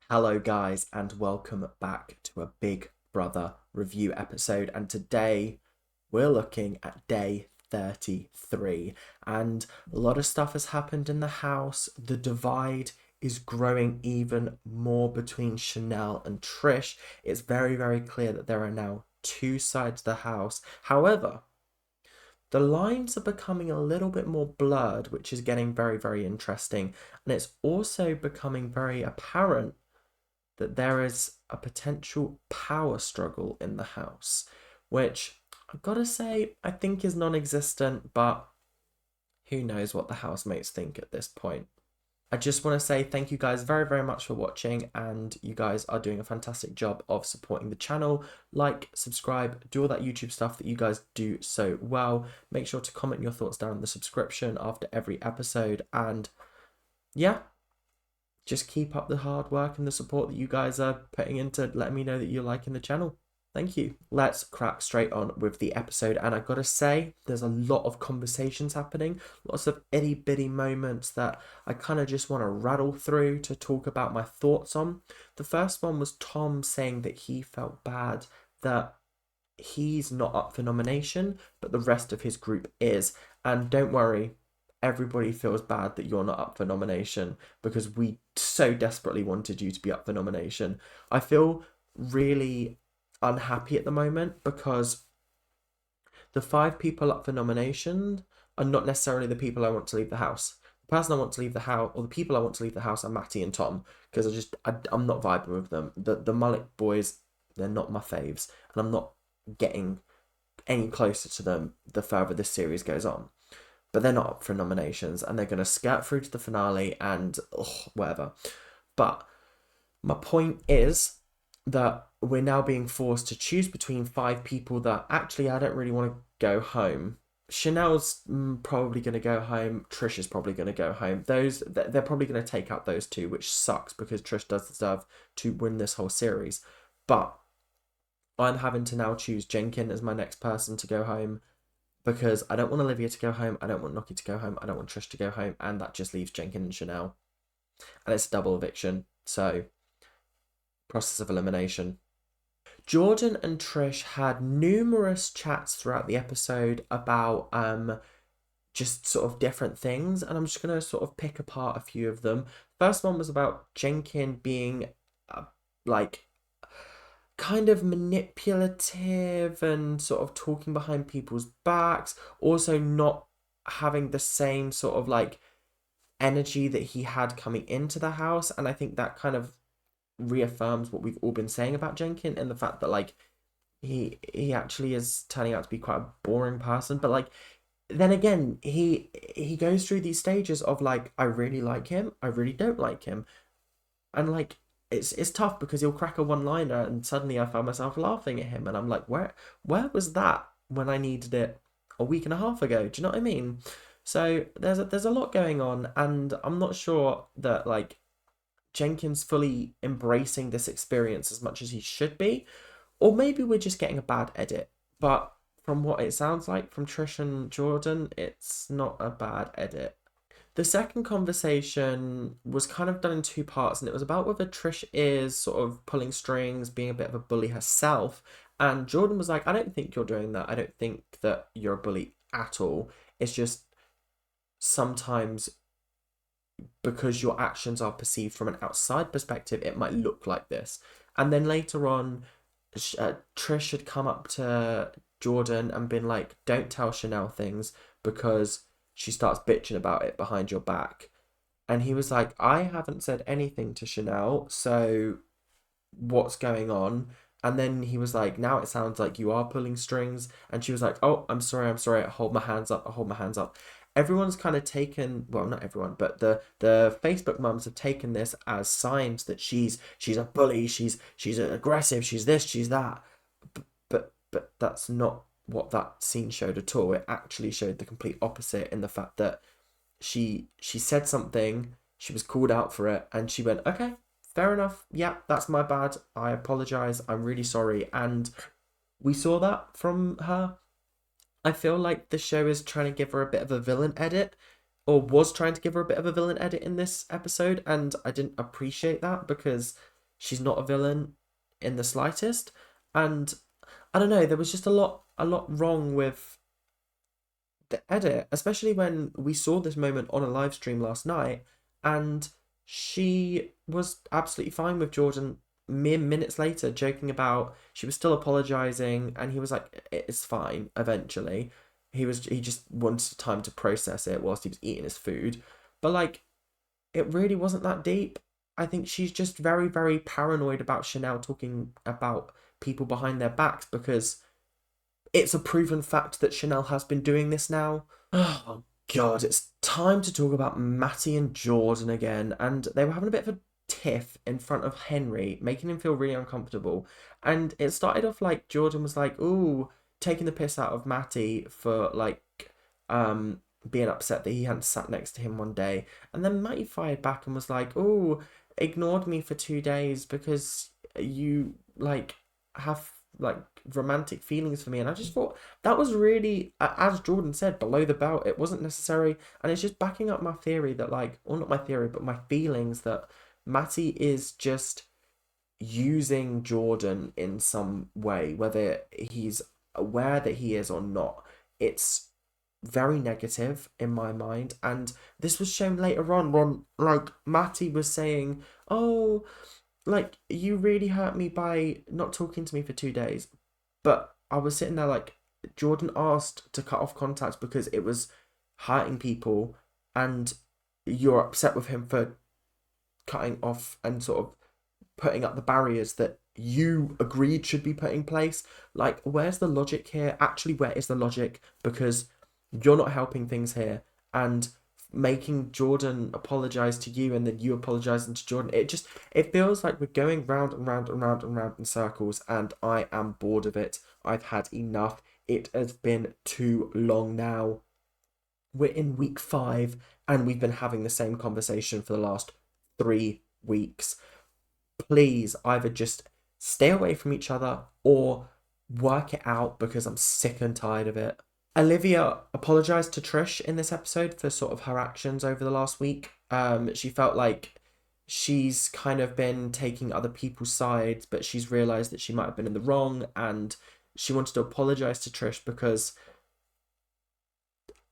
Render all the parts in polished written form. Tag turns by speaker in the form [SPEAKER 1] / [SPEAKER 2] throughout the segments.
[SPEAKER 1] Hello, guys, and welcome back to a Big Brother review episode. And today we're looking at day 33. And a lot of stuff has happened in the house. The divide is growing even more between Chanel and Trish. It's very, very clear that there are now two sides of the house. However, the lines are becoming a little bit more blurred, which is getting very, very interesting. And it's also becoming very apparent that there is a potential power struggle in the house, which I've got to say, I think is non existent, but who knows what the housemates think at this point. I just want to say thank you guys very, very much for watching, and you guys are doing a fantastic job of supporting the channel. Like, subscribe, do all that YouTube stuff that you guys do so well. Make sure to comment your thoughts down in the subscription after every episode, and yeah, just keep up the hard work and the support that you guys are putting into letting me know that you're liking the channel. Thank you. Let's crack straight on with the episode. And I've got to say, there's a lot of conversations happening, lots of itty bitty moments that I kind of just want to rattle through to talk about my thoughts on. The first one was Tom saying that he felt bad that he's not up for nomination, but the rest of his group is. And don't worry, everybody feels bad that you're not up for nomination because we so desperately wanted you to be up for nomination. I feel really unhappy at the moment because the 5 people up for nomination are not necessarily the people I want to leave the house. The person I want to leave the house, or the people I want to leave the house, are Matty and Tom, because I'm not vibing with them. The Mullet boys, they're not my faves, and I'm not getting any closer to them the further this series goes on. But they're not up for nominations, and they're going to skirt through to the finale and whatever. But my point is that we're now being forced to choose between 5 people that actually I don't really want to go home. Chanel's probably going to go home. Trish is probably going to go home. They're probably going to take out those two, which sucks because Trish does deserve to win this whole series. But I'm having to now choose Jenkins as my next person to go home, because I don't want Olivia to go home, I don't want Noki to go home, I don't want Trish to go home, and that just leaves Jenkins and Chanel. And it's a double eviction, so process of elimination. Jordan and Trish had numerous chats throughout the episode about just sort of different things, and I'm just going to sort of pick apart a few of them. First one was about Jenkins being like kind of manipulative and sort of talking behind people's backs, also not having the same sort of like energy that he had coming into the house. And I think that kind of reaffirms what we've all been saying about Jenkins, and the fact that like he actually is turning out to be quite a boring person. But like then again, he goes through these stages of like, I really like him, I really don't like him, and like it's tough because he'll crack a one-liner and suddenly I find myself laughing at him, and I'm like, where was that when I needed it a week and a half ago? Do you know what I mean? So there's a lot going on, and I'm not sure that like Jenkins fully embracing this experience as much as he should be, or maybe we're just getting a bad edit. But from what it sounds like from Trish and Jordan, it's not a bad edit. The second conversation was kind of done in 2 parts, and it was about whether Trish is sort of pulling strings, being a bit of a bully herself. And Jordan was like, I don't think you're doing that. I don't think that you're a bully at all. It's just sometimes because your actions are perceived from an outside perspective, it might look like this. And then later on, Trish had come up to Jordan and been like, don't tell Chanel things because she starts bitching about it behind your back. And he was like, I haven't said anything to Chanel, so what's going on? And then he was like, now it sounds like you are pulling strings. And she was like, oh, I'm sorry, I hold my hands up, I hold my hands up. Everyone's kind of taken, well, not everyone, but the Facebook mums have taken this as signs that she's a bully, she's aggressive, she's this, she's that. But that's not what that scene showed at all. It actually showed the complete opposite, in the fact that she said something, she was called out for it, and she went, okay, fair enough, yeah, that's my bad, I apologize, I'm really sorry. And we saw that from her. I feel like the show is trying to give her a bit of a villain edit, or was trying to give her a bit of a villain edit in this episode, and I didn't appreciate that because she's not a villain in the slightest. And I don't know, there was just a lot wrong with the edit, especially when we saw this moment on a live stream last night, and she was absolutely fine with Jordan mere minutes later, joking about she was still apologizing, and he was like, "It's fine." Eventually, he just wanted time to process it whilst he was eating his food, but like it really wasn't that deep. I think she's just very, very paranoid about Chanel talking about people behind their backs because it's a proven fact that Chanel has been doing this now. Oh God, it's time to talk about Matty and Jordan again. And they were having a bit of a tiff in front of Henry, making him feel really uncomfortable. And it started off like Jordan was like, ooh, taking the piss out of Matty for like being upset that he hadn't sat next to him one day. And then Matty fired back and was like, ooh, ignored me for 2 days because you like have like romantic feelings for me. And I just thought that was really, as Jordan said, below the belt. It wasn't necessary, and it's just backing up my theory that like, or not my theory, but my feelings that Matty is just using Jordan in some way, whether he's aware that he is or not. It's very negative in my mind, and this was shown later on when like Matty was saying, oh, like you really hurt me by not talking to me for 2 days. But I was sitting there like, Jordan asked to cut off contact because it was hurting people, and you're upset with him for cutting off and sort of putting up the barriers that you agreed should be put in place. Like, where's the logic here? Actually, where is the logic? Because you're not helping things here, and making Jordan apologize to you and then you apologizing to Jordan, it feels like we're going round and round and round and round in circles, and I am bored of it. I've had enough. It has been too long now. We're in week 5 and we've been having the same conversation for the last 3 weeks. Please either just stay away from each other or work it out, because I'm sick and tired of it. Olivia apologized to Trish in this episode for sort of her actions over the last week. She felt like she's kind of been taking other people's sides, but she's realized that she might have been in the wrong, and she wanted to apologize to Trish because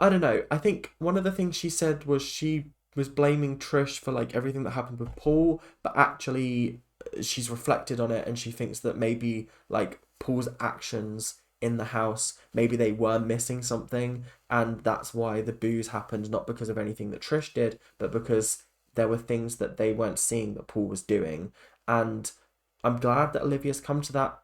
[SPEAKER 1] I don't know. I think one of the things she said was she was blaming Trish for like everything that happened with Paul, but actually she's reflected on it and she thinks that maybe like Paul's actions in the house, maybe they were missing something, and that's why the booze happened, not because of anything that Trish did, but because there were things that they weren't seeing that Paul was doing. And I'm glad that Olivia's come to that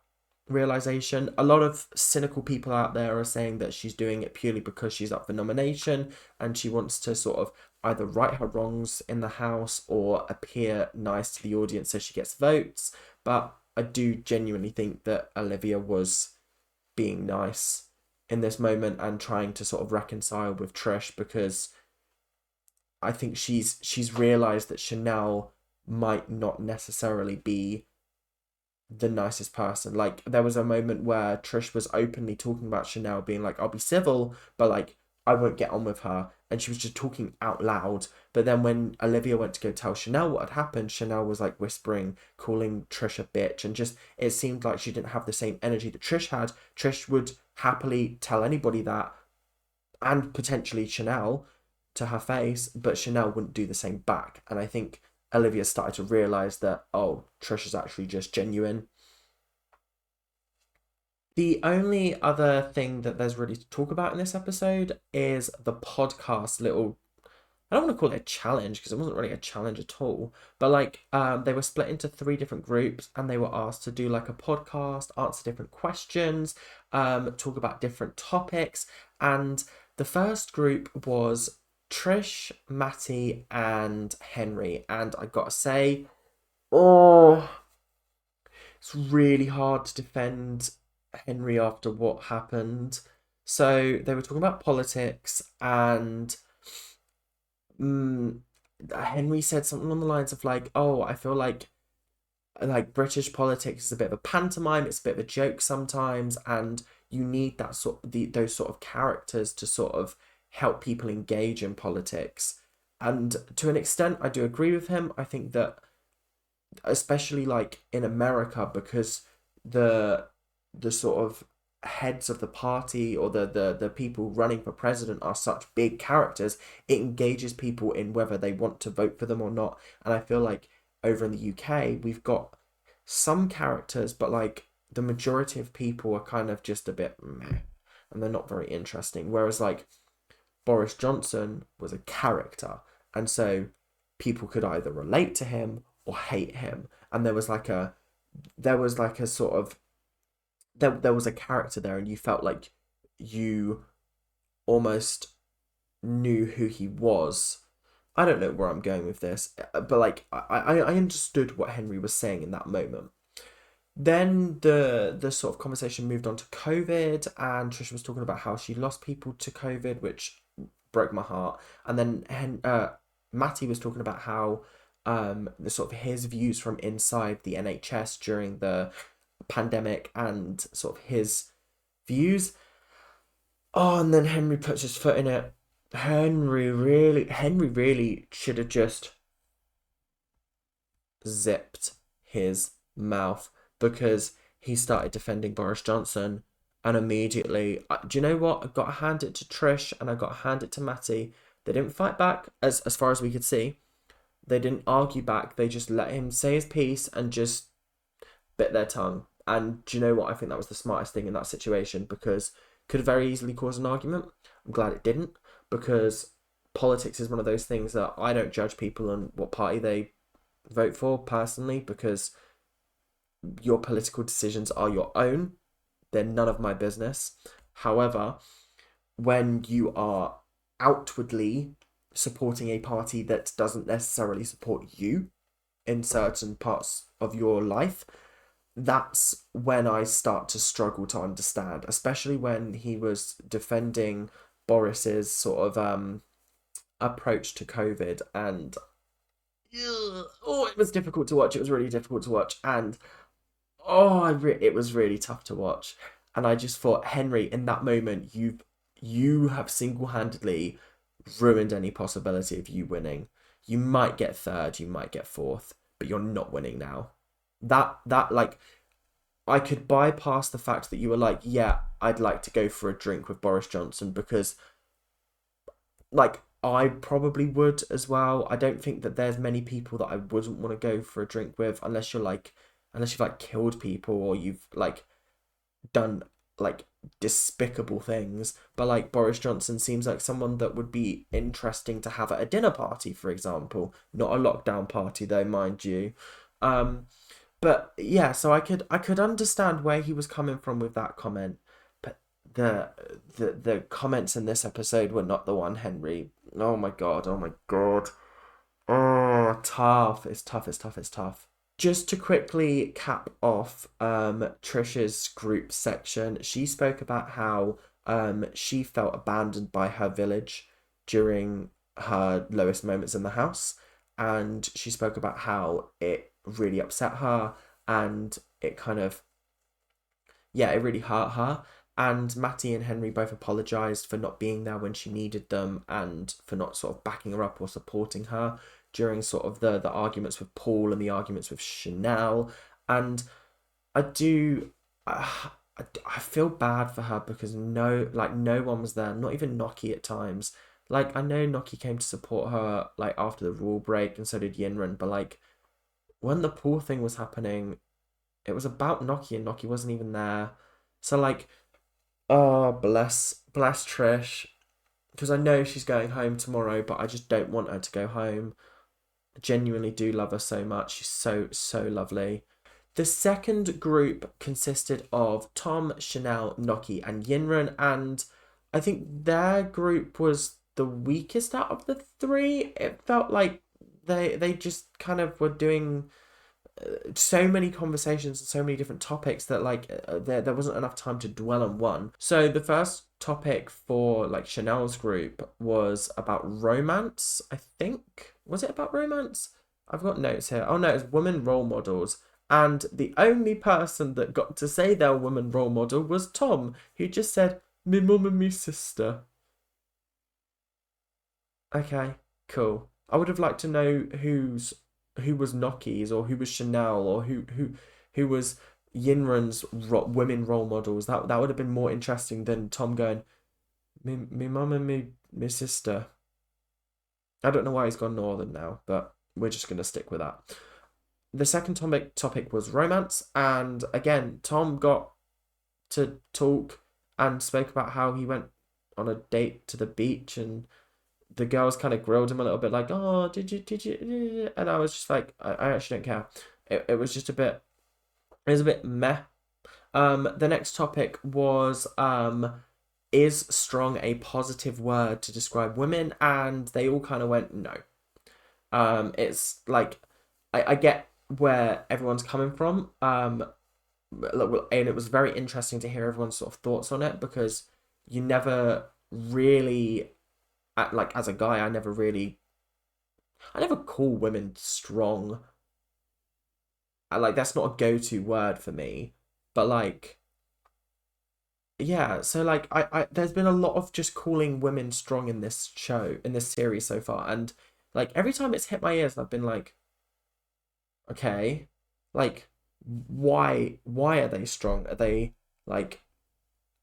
[SPEAKER 1] realization. A lot of cynical people out there are saying that she's doing it purely because she's up for nomination and she wants to sort of either right her wrongs in the house or appear nice to the audience so she gets votes. But I do genuinely think that Olivia was being nice in this moment and trying to sort of reconcile with Trish, because I think she's realized that Chanel might not necessarily be the nicest person. Like, there was a moment where Trish was openly talking about Chanel, being like, I'll be civil, but like I won't get on with her, and she was just talking out loud. But then when Olivia went to go tell Chanel what had happened, Chanel was like whispering, calling Trish a bitch, and just it seemed like she didn't have the same energy that Trish had. Trish would happily tell anybody that, and potentially Chanel, to her face, but Chanel wouldn't do the same back. And I think Olivia started to realise that, oh, Trish is actually just genuine. The only other thing that there's really to talk about in this episode is the podcast little, I don't want to call it a challenge because it wasn't really a challenge at all, but like they were split into 3 different groups and they were asked to do like a podcast, answer different questions, talk about different topics. And the first group was Trish, Matty, and Henry. And I gotta say, oh, it's really hard to defend Henry after what happened. So they were talking about politics, and mm, Henry said something on the lines of like, "Oh, I feel like British politics is a bit of a pantomime. It's a bit of a joke sometimes, and you need that those sort of characters to sort of help people engage in politics." And to an extent, I do agree with him. I think that especially like in America, because the the sort of heads of the party, or the people running for president are such big characters, it engages people in whether they want to vote for them or not. And I feel like over in the UK, we've got some characters, but like the majority of people are kind of just a bit meh, and they're not very interesting. Whereas like Boris Johnson was a character, and so people could either relate to him or hate him, and there was like a sort of there was a character there, and you felt like you almost knew who he was. I don't know where I'm going with this, but like I understood what Henry was saying in that moment. Then the sort of conversation moved on to COVID, and Trisha was talking about how she lost people to COVID, which broke my heart. And then Matty was talking about how the sort of his views from inside the NHS during the pandemic, and sort of his views. Oh, and then Henry puts his foot in it. Henry really should have just zipped his mouth, because he started defending Boris Johnson, and immediately, do you know what? I got to hand it to Trish, and I got to hand it to Matty. They didn't fight back, as far as we could see. They didn't argue back. They just let him say his piece and just bit their tongue. And do you know what? I think that was the smartest thing in that situation, because could have very easily caused an argument. I'm glad it didn't, because politics is one of those things that I don't judge people on what party they vote for personally, because your political decisions are your own. They're none of my business. However, when you are outwardly supporting a party that doesn't necessarily support you in certain parts of your life, that's when I start to struggle to understand, especially when he was defending Boris's sort of approach to COVID. And oh, it was difficult to watch. It was really difficult to watch, and it was really tough to watch. And I just thought, Henry, in that moment, you have single-handedly ruined any possibility of you winning. You might get third, you might get fourth, but you're not winning now. That like, I could bypass the fact that you were like, yeah, I'd like to go for a drink with Boris Johnson, because like I probably would as well. I don't think that there's many people that I wouldn't want to go for a drink with, unless you've like killed people, or you've like done like despicable things. But like Boris Johnson seems like someone that would be interesting to have at a dinner party, for example. Not a lockdown party though, mind you. But yeah, so I could understand where he was coming from with that comment. But the comments in this episode were not the one, Henry. Oh my god, oh my god. Oh, tough. It's tough, it's tough, it's tough. Just to quickly cap off Trisha's group section, she spoke about how she felt abandoned by her village during her lowest moments in the house. And she spoke about how it really upset her, and it kind of, yeah, it really hurt her. And Matty and Henry both apologised for not being there when she needed them, and for not sort of backing her up or supporting her during sort of the arguments with Paul and the arguments with Chanel. And I do, I feel bad for her, because no one was there, not even Noki at times. Like, I know Noki came to support her like after the rule break, and so did Yinren, but like when the Paul thing was happening, it was about Noki, and Noki wasn't even there. So like, oh, bless Trish, because I know she's going home tomorrow, but I just don't want her to go home. I genuinely do love her so much. She's so lovely. The second group consisted of Tom, Chanel, Noki, and Yinren, and I think their group was the weakest out of the three. It felt like they just kind of were doing so many conversations and so many different topics that like there wasn't enough time to dwell on one. So the first topic for like Chanel's group was about romance, I think. Was it about romance? I've got notes here. Oh no, it's women role models. And the only person that got to say their woman role model was Tom, who just said, me mum and me sister. Okay, cool. I would have liked to know who was Noki's or who was Chanel or who was Yinran's women role models. That would have been more interesting than Tom going, me mum and me sister. I don't know why he's gone northern now, but we're just gonna stick with that. The second topic was romance, and again, Tom got to talk and spoke about how he went on a date to the beach, and the girls kind of grilled him a little bit, like, "Oh, did you?" And I was just like, I actually don't care. It was just a bit. It was a bit meh. The next topic was is strong a positive word to describe women? And they all kind of went no. It's like I get where everyone's coming from. And it was very interesting to hear everyone's sort of thoughts on it, because you never really, like as a guy, I never call women strong. Like that's not a go-to word for me, but like yeah, so like there's been a lot of just calling women strong in this show, in this series so far, and like every time it's hit my ears, I've been like, okay, like why are they strong? Are they like,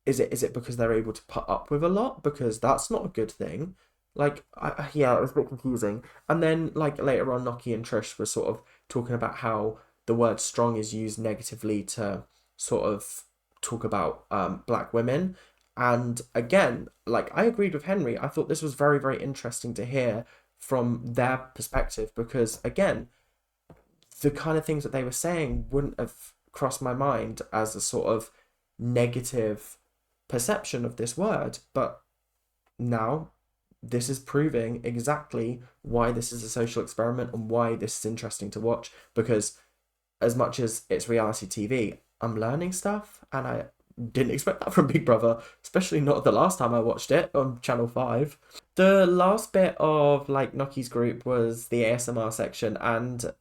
[SPEAKER 1] is it because they're able to put up with a lot? Because that's not a good thing. Like yeah, it was a bit confusing. And then like later on, Noki and Trish were sort of talking about how the word strong is used negatively to sort of talk about black women. And again, like I agreed with Henry. I thought this was very, very interesting to hear from their perspective, because again, the kind of things that they were saying wouldn't have crossed my mind as a sort of negative perception of this word. But now this is proving exactly why this is a social experiment and why this is interesting to watch, because as much as it's reality TV, I'm learning stuff, and I didn't expect that from Big Brother, especially not the last time I watched it on Channel 5. The last bit of like Noki's group was the ASMR section, and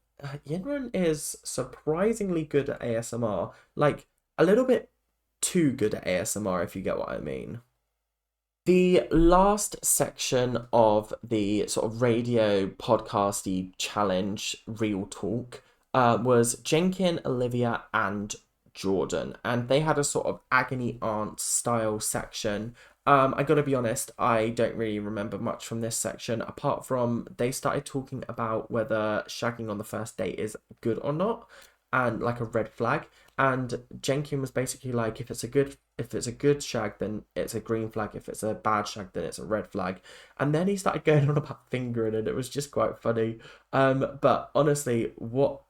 [SPEAKER 1] Yinrun is surprisingly good at ASMR, like a little bit too good at ASMR, if you get what I mean. The last section of the sort of radio podcasty challenge real talk was Jenkins, Olivia, and Jordan, and they had a sort of agony aunt style section. I gotta be honest, I don't really remember much from this section, apart from they started talking about whether shagging on the first date is good or not, and like a red flag. And Jenkins was basically like, if it's a good shag, then it's a green flag. If it's a bad shag, then it's a red flag. And then he started going on about fingering, and it was just quite funny. But honestly, what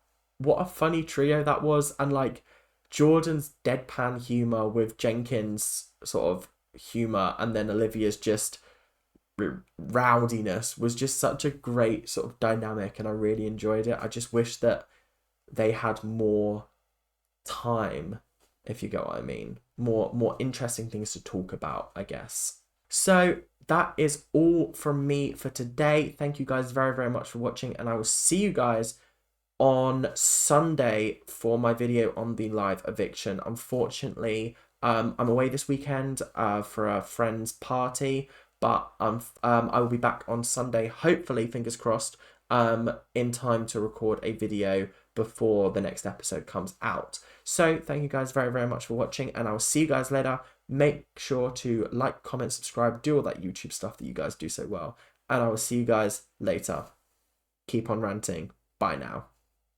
[SPEAKER 1] a funny trio that was, and like Jordan's deadpan humor with Jenkins' sort of humor, and then Olivia's just rowdiness was just such a great sort of dynamic, and I really enjoyed it. I just wish that they had more time, if you get what I mean. More interesting things to talk about, I guess. So that is all from me for today. Thank you guys very, very much for watching, and I will see you guys on Sunday for my video on the live eviction. Unfortunately, I'm away this weekend for a friend's party, but I will be back on Sunday, hopefully, fingers crossed, in time to record a video before the next episode comes out. So thank you guys very, very much for watching, and I will see you guys later. Make sure to like, comment, subscribe, do all that YouTube stuff that you guys do so well, and I will see you guys later. Keep on ranting. Bye now.